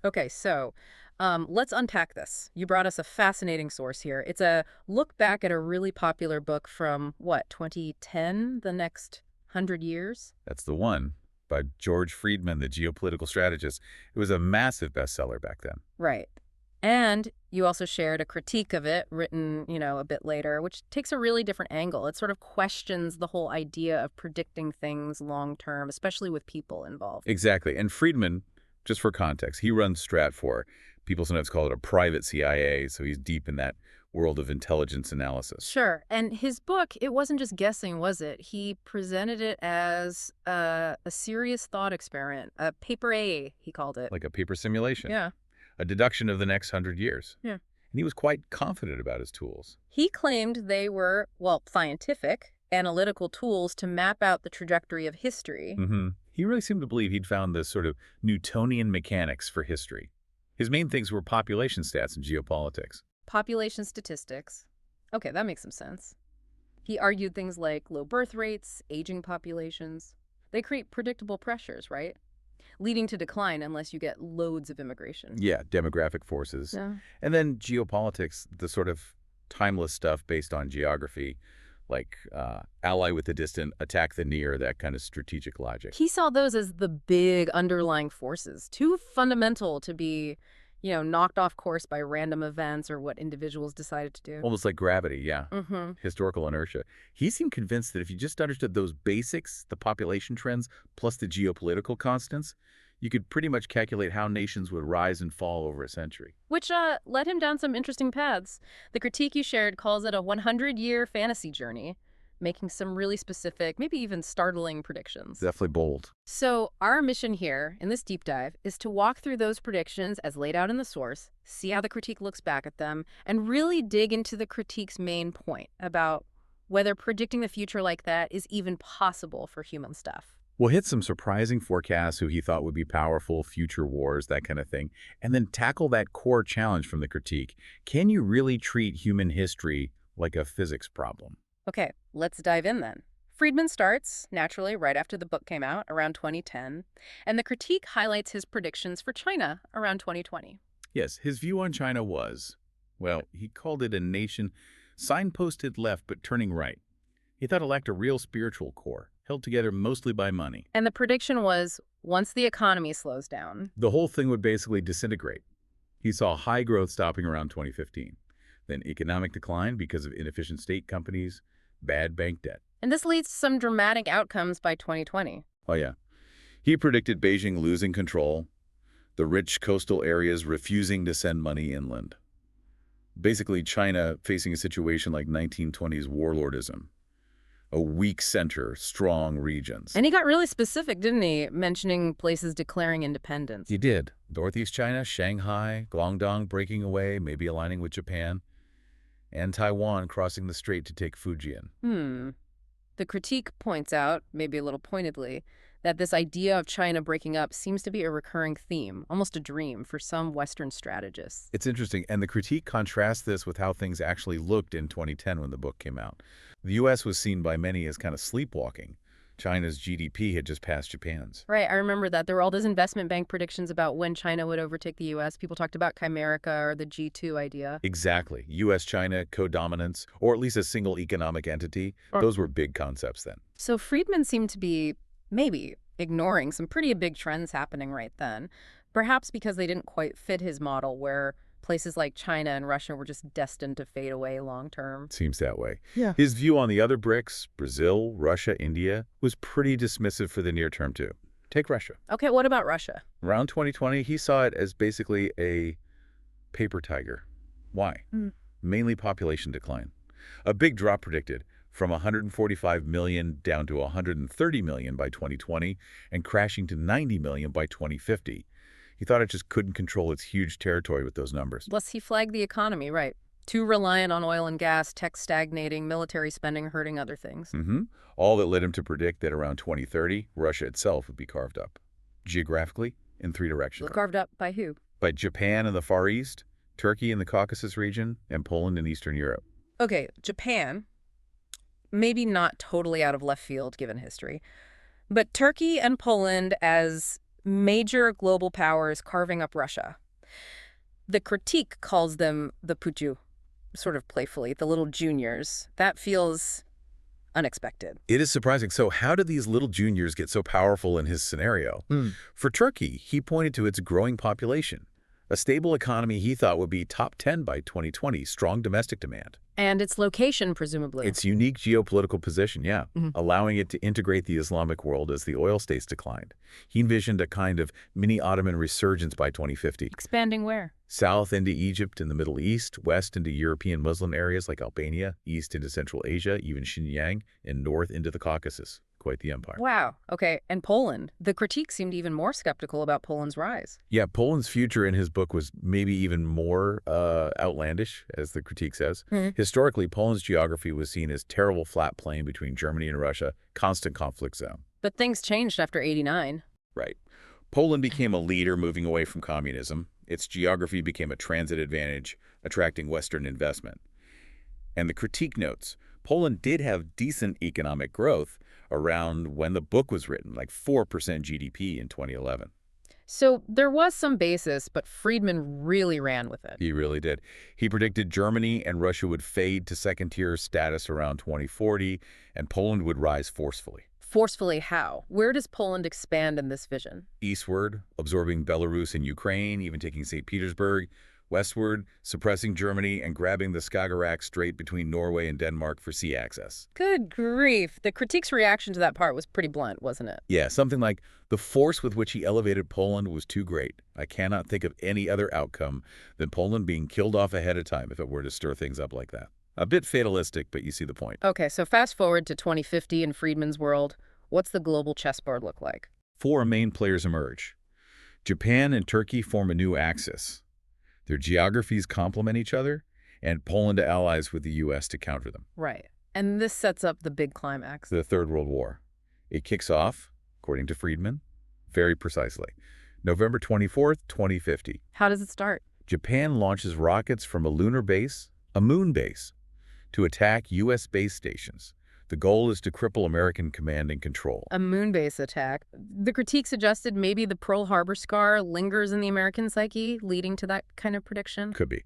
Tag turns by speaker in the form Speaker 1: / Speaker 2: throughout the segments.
Speaker 1: Okay, so let's unpack this. You brought us a fascinating source here. It's a look back at a really popular book from, what, 2010, The Next 100 Years?
Speaker 2: That's the one, by George Friedman, the geopolitical strategist. It was a massive bestseller back then.
Speaker 1: Right. And you also shared a critique of it written, a bit later, which takes a really different angle. It sort of questions the whole idea of predicting things long term, especially with people involved.
Speaker 2: Exactly. And Friedman, just for context, he runs Stratfor. People sometimes call it a private CIA, so he's deep in that world of intelligence analysis.
Speaker 1: Sure. And his book, it wasn't just guessing, was it? He presented it as a serious thought experiment, a paper A, he called it.
Speaker 2: Like a paper simulation,
Speaker 1: Yeah.
Speaker 2: a deduction of the next 100 years.
Speaker 1: Yeah.
Speaker 2: And he was quite confident about his tools.
Speaker 1: He claimed they were, well, scientific, analytical tools to map out the trajectory of history.
Speaker 2: He really seemed to believe he'd found this sort of Newtonian mechanics for history. His main things were population stats and geopolitics.
Speaker 1: Population statistics. Okay, that makes some sense. He argued things like low birth rates, aging populations. They create predictable pressures, right? Leading to decline unless you get loads of immigration.
Speaker 2: Yeah, demographic forces.
Speaker 1: Yeah.
Speaker 2: And then geopolitics, the sort of timeless stuff based on geography, like ally with the distant, attack the near, that kind of strategic logic.
Speaker 1: He saw those as the big underlying forces, too fundamental to be, knocked off course by random events or what individuals decided to do.
Speaker 2: Almost like gravity, yeah.
Speaker 1: Mm-hmm.
Speaker 2: Historical inertia. He seemed convinced that if you just understood those basics, the population trends, plus the geopolitical constants, you could pretty much calculate how nations would rise and fall over a century.
Speaker 1: Which led him down some interesting paths. The critique you shared calls it a 100-year fantasy journey, making some really specific, maybe even startling predictions.
Speaker 2: Definitely bold.
Speaker 1: So our mission here in this deep dive is to walk through those predictions as laid out in the source, see how the critique looks back at them, and really dig into the critique's main point about whether predicting the future like that is even possible for human stuff.
Speaker 2: We'll hit some surprising forecasts, who he thought would be powerful, future wars, that kind of thing, and then tackle that core challenge from the critique. Can you really treat human history like a physics problem?
Speaker 1: Okay, let's dive in then. Friedman starts, naturally, right after the book came out, around 2010, and the critique highlights his predictions for China around 2020.
Speaker 2: Yes, his view on China was, well, he called it a nation signposted left but turning right. He thought it lacked a real spiritual core, held together mostly by money.
Speaker 1: And the prediction was, once the economy slows down,
Speaker 2: The whole thing would basically disintegrate. He saw high growth stopping around 2015, then economic decline because of inefficient state companies, bad bank debt.
Speaker 1: and this leads to some dramatic outcomes by 2020.
Speaker 2: Oh yeah. He predicted Beijing losing control, the rich coastal areas refusing to send money inland. Basically, China facing a situation like 1920s warlordism. A weak center, strong regions.
Speaker 1: And he got really specific, didn't he, mentioning places declaring independence.
Speaker 2: He did. Northeast China, Shanghai, Guangdong breaking away, maybe aligning with Japan, and Taiwan crossing the strait to take Fujian.
Speaker 1: The critique points out, maybe a little pointedly, that this idea of China breaking up seems to be a recurring theme, almost a dream for some Western strategists.
Speaker 2: It's interesting, and the critique contrasts this with how things actually looked in 2010 when the book came out. The U.S. was seen by many as kind of sleepwalking. China's GDP had just passed Japan's.
Speaker 1: Right, I remember that. There were all those investment bank predictions about when China would overtake the U.S. People talked about Chimerica or the G2 idea.
Speaker 2: Exactly. U.S.-China co-dominance, or at least a single economic entity, those were big concepts then.
Speaker 1: So Friedman seemed to be, maybe, ignoring some pretty big trends happening right then, perhaps because they didn't quite fit his model where places like China and Russia were just destined to fade away long term.
Speaker 2: Seems that way.
Speaker 1: Yeah.
Speaker 2: His view on the other BRICS, Brazil, Russia, India, was pretty dismissive for the near term too. Take Russia.
Speaker 1: Okay, what about Russia?
Speaker 2: Around 2020, he saw it as basically a paper tiger. Why? Mainly population decline. A big drop predicted, from 145 million down to 130 million by 2020 and crashing to 90 million by 2050. He thought it just couldn't control its huge territory with those numbers.
Speaker 1: Plus, he flagged the economy, right? Too reliant on oil and gas, tech stagnating, military spending hurting other things.
Speaker 2: All that led him to predict that around 2030, Russia itself would be carved up. Geographically, in 3 directions.
Speaker 1: Carved up by who?
Speaker 2: By Japan in the Far East, Turkey in the Caucasus region, and Poland in Eastern Europe.
Speaker 1: Okay, Japan, maybe not totally out of left field given history, but Turkey and Poland as Major global powers carving up Russia. The critique calls them the puju, sort of playfully, the little juniors. That feels unexpected.
Speaker 2: It is surprising. So how did these little juniors get so powerful in his scenario? For Turkey, he pointed to its growing population, a stable economy he thought would be top 10 by 2020, strong domestic demand.
Speaker 1: And its location, presumably.
Speaker 2: Its unique geopolitical position, yeah,
Speaker 1: Mhm.
Speaker 2: allowing it to integrate the Islamic world as the oil states declined. He envisioned a kind of mini-Ottoman resurgence by 2050.
Speaker 1: Expanding where?
Speaker 2: South into Egypt and the Middle East, west into European Muslim areas like Albania, east into Central Asia, even Xinjiang, and north into the Caucasus. Quite the empire.
Speaker 1: Wow. Okay. And Poland. The critique seemed even more skeptical about Poland's rise.
Speaker 2: Yeah, Poland's future in his book was maybe even more outlandish, as the critique says. Historically, Poland's geography was seen as terrible flat plain between Germany and Russia, constant conflict zone.
Speaker 1: But things changed after '89.
Speaker 2: Right. Poland became a leader moving away from communism. Its geography became a transit advantage, attracting Western investment. And the critique notes, Poland did have decent economic growth around when the book was written, like 4% GDP in 2011.
Speaker 1: So there was some basis, but Friedman really ran with it.
Speaker 2: He really did. He predicted Germany and Russia would fade to second-tier status around 2040, and Poland would rise forcefully.
Speaker 1: Forcefully how? Where does Poland expand in this vision?
Speaker 2: Eastward, absorbing Belarus and Ukraine, even taking St. Petersburg. Westward, suppressing Germany and grabbing the Skagerrak Strait between Norway and Denmark for sea access.
Speaker 1: Good grief. The critique's reaction to that part was pretty blunt, wasn't it?
Speaker 2: Yeah, something like, the force with which he elevated Poland was too great. I cannot think of any other outcome than Poland being killed off ahead of time if it were to stir things up like that. A bit fatalistic, but you see the point.
Speaker 1: Okay, so fast forward to 2050 in Friedman's world. What's the global chessboard look like?
Speaker 2: 4 main players emerge. Japan and Turkey form a new axis. Their geographies complement each other, and Poland allies with the U.S. to counter them.
Speaker 1: Right. And this sets up the big climax.
Speaker 2: The Third World War. It kicks off, according to Friedman, very precisely, November 24th, 2050.
Speaker 1: How does it start?
Speaker 2: Japan launches rockets from a lunar base, a moon base, to attack U.S. base stations. The goal is to cripple American command and control.
Speaker 1: A moon base attack. The critique suggested maybe the Pearl Harbor scar lingers in the American psyche, leading to that kind of prediction.
Speaker 2: Could be.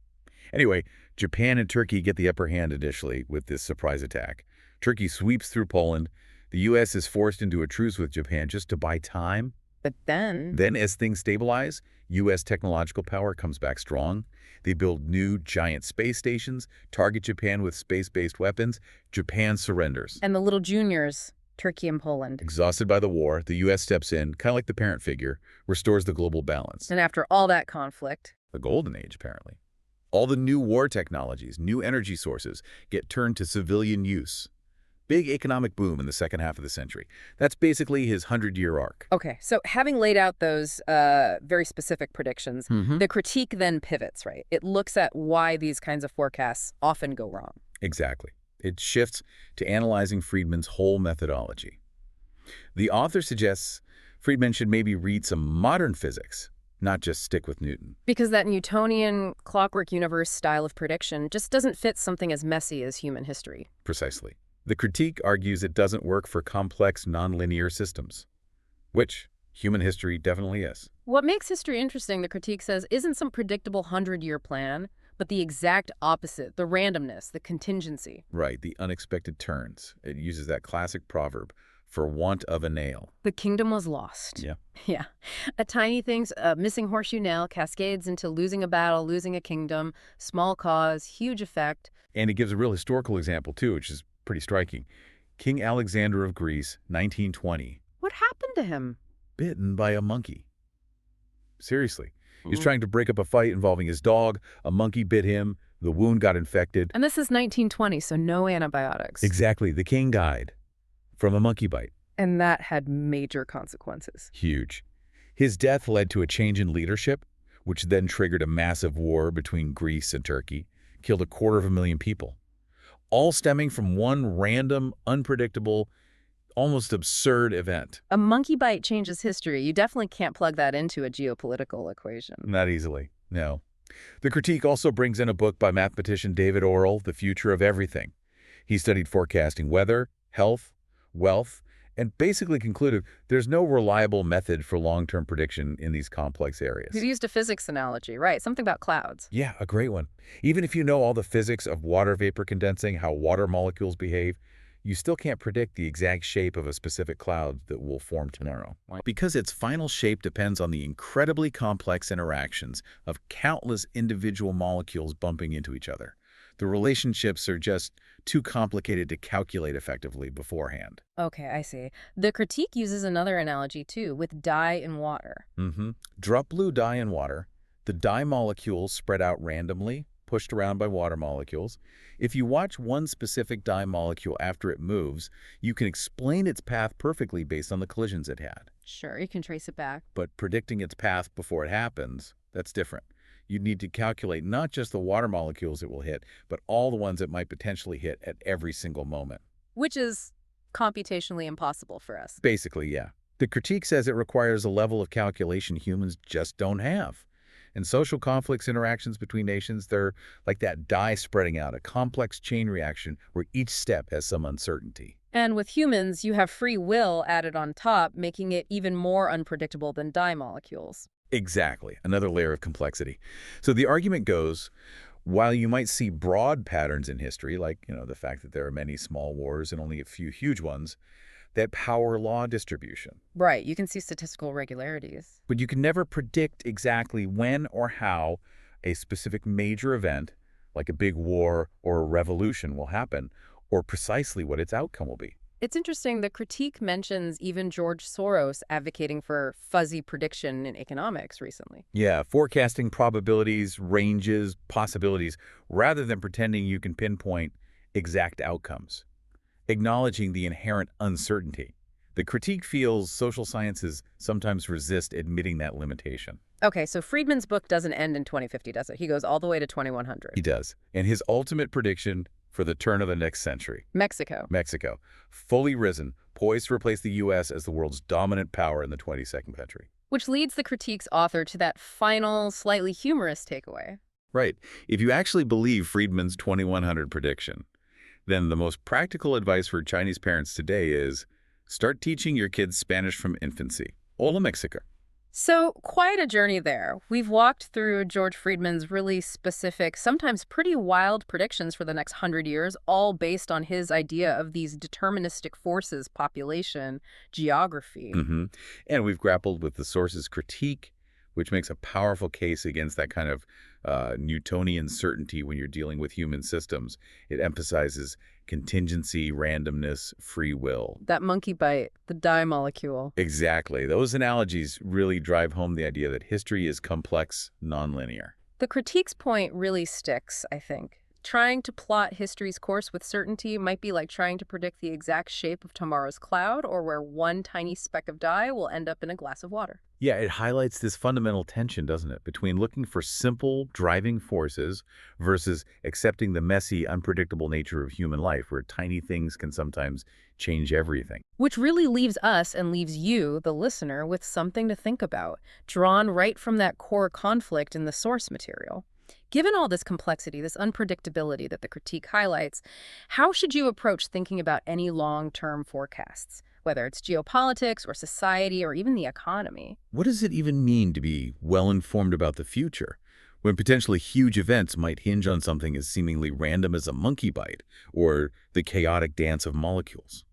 Speaker 2: Anyway, Japan and Turkey get the upper hand initially with this surprise attack. Turkey sweeps through Poland. The U.S. is forced into a truce with Japan just to buy time.
Speaker 1: But then...
Speaker 2: Then, as things stabilize, U.S. technological power comes back strong. They build new giant space stations, target Japan with space-based weapons. Japan surrenders.
Speaker 1: And the little juniors, Turkey and Poland.
Speaker 2: Exhausted by the war, the U.S. steps in, kind of like the parent figure, restores the global balance.
Speaker 1: And after all that conflict...
Speaker 2: The golden age, apparently. All the new war technologies, new energy sources, get turned to civilian use. Big economic boom in the second half of the century. That's basically his 100-year arc.
Speaker 1: Okay, so having laid out those very specific predictions, the critique then pivots, right? It looks at why these kinds of forecasts often go wrong.
Speaker 2: Exactly. It shifts to analyzing Friedman's whole methodology. The author suggests Friedman should maybe read some modern physics, not just stick with Newton.
Speaker 1: Because that Newtonian clockwork universe style of prediction just doesn't fit something as messy as human history.
Speaker 2: Precisely. The critique argues it doesn't work for complex, nonlinear systems, which human history definitely is.
Speaker 1: What makes history interesting, the critique says, isn't some predictable 100-year plan, but the exact opposite, the randomness, the contingency.
Speaker 2: Right, the unexpected turns. It uses that classic proverb, for want of a nail.
Speaker 1: The kingdom was lost.
Speaker 2: Yeah.
Speaker 1: Yeah. A tiny thing's missing horseshoe nail cascades into losing a battle, losing a kingdom, small cause, huge effect.
Speaker 2: And it gives a real historical example, too, which is pretty striking. King Alexander of Greece, 1920.
Speaker 1: What happened to him?
Speaker 2: Bitten by a monkey. Seriously. He was trying to break up a fight involving his dog. A monkey bit him. The wound got infected.
Speaker 1: And this is 1920, so no antibiotics.
Speaker 2: Exactly. The king died from a monkey bite.
Speaker 1: And that had major consequences.
Speaker 2: Huge. His death led to a change in leadership, which then triggered a massive war between Greece and Turkey, killed 250,000 people. All stemming from one random, unpredictable, almost absurd event.
Speaker 1: A monkey bite changes history. You definitely can't plug that into a geopolitical equation.
Speaker 2: Not easily, no. The critique also brings in a book by mathematician David Orrell, The Future of Everything. He studied forecasting weather, health, wealth, and basically concluded there's no reliable method for long-term prediction in these complex
Speaker 1: He
Speaker 2: areas.
Speaker 1: used a physics analogy, right? Something about clouds.
Speaker 2: Yeah, a great one. Even if you know all the physics of water vapor condensing, how water molecules behave, you still can't predict the exact shape of a specific cloud that will form tomorrow. Because its final shape depends on the incredibly complex interactions of countless individual molecules bumping into each other. The relationships are just too complicated to calculate effectively beforehand.
Speaker 1: Okay, I see. The critique uses another analogy too, with dye in water.
Speaker 2: Drop blue dye in water. The dye molecules spread out randomly, pushed around by water molecules. If you watch one specific dye molecule after it moves, you can explain its path perfectly based on the collisions it had.
Speaker 1: Sure, you can trace it back.
Speaker 2: But predicting its path before it happens, that's different. You'd need to calculate not just the water molecules it will hit, but all the ones it might potentially hit at every single moment.
Speaker 1: Which is computationally impossible for us.
Speaker 2: Basically, yeah. The critique says it requires a level of calculation humans just don't have. And social conflicts, interactions between nations, they're like that die spreading out, a complex chain reaction where each step has some uncertainty.
Speaker 1: And with humans, you have free will added on top, making it even more unpredictable than dye molecules.
Speaker 2: Exactly, another layer of complexity. So the argument goes, while you might see broad patterns in history, like, the fact that there are many small wars and only a few huge ones, that power law distribution.
Speaker 1: Right, you can see statistical regularities.
Speaker 2: But you can never predict exactly when or how a specific major event, like a big war or a revolution, will happen, or precisely what its outcome will be.
Speaker 1: It's interesting, the critique mentions even George Soros advocating for fuzzy prediction in economics recently.
Speaker 2: Yeah, forecasting probabilities, ranges, possibilities, rather than pretending you can pinpoint exact outcomes, acknowledging the inherent uncertainty. The critique feels social sciences sometimes resist admitting that limitation.
Speaker 1: Okay, so Friedman's book doesn't end in 2050, does it? He goes all the way to
Speaker 2: He
Speaker 1: 2100.
Speaker 2: does. And his ultimate prediction for the turn of the next century,
Speaker 1: Mexico.
Speaker 2: Mexico, fully risen, poised to replace the U.S. as the world's dominant power in the 22nd century.
Speaker 1: Which leads the critique's author to that final, slightly humorous takeaway.
Speaker 2: Right. If you actually believe Friedman's 2100 prediction, then the most practical advice for Chinese parents today is start teaching your kids Spanish from infancy. Hola, Mexico.
Speaker 1: So, quite a journey there. We've walked through George Friedman's really specific, sometimes pretty wild predictions for the next 100 years, all based on his idea of these deterministic forces, population, geography.
Speaker 2: And we've grappled with the source's critique, which makes a powerful case against that kind of Newtonian certainty when you're dealing with human systems. It emphasizes contingency, randomness, free will.
Speaker 1: That monkey bite, the dye molecule.
Speaker 2: Exactly. Those analogies really drive home the idea that history is complex, nonlinear.
Speaker 1: The critique's point really sticks, I think. Trying to plot history's course with certainty might be like trying to predict the exact shape of tomorrow's cloud or where one tiny speck of dye will end up in a glass of water.
Speaker 2: Yeah, it highlights this fundamental tension, doesn't it, between looking for simple driving forces versus accepting the messy, unpredictable nature of human life, where tiny things can sometimes change everything.
Speaker 1: Which really leaves us and leaves you, the listener, with something to think about, drawn right from that core conflict in the source material. Given all this complexity, this unpredictability that the critique highlights, how should you approach thinking about any long-term forecasts, whether it's geopolitics or society or even the economy?
Speaker 2: What does it even mean to be well-informed about the future, when potentially huge events might hinge on something as seemingly random as a monkey bite or the chaotic dance of molecules?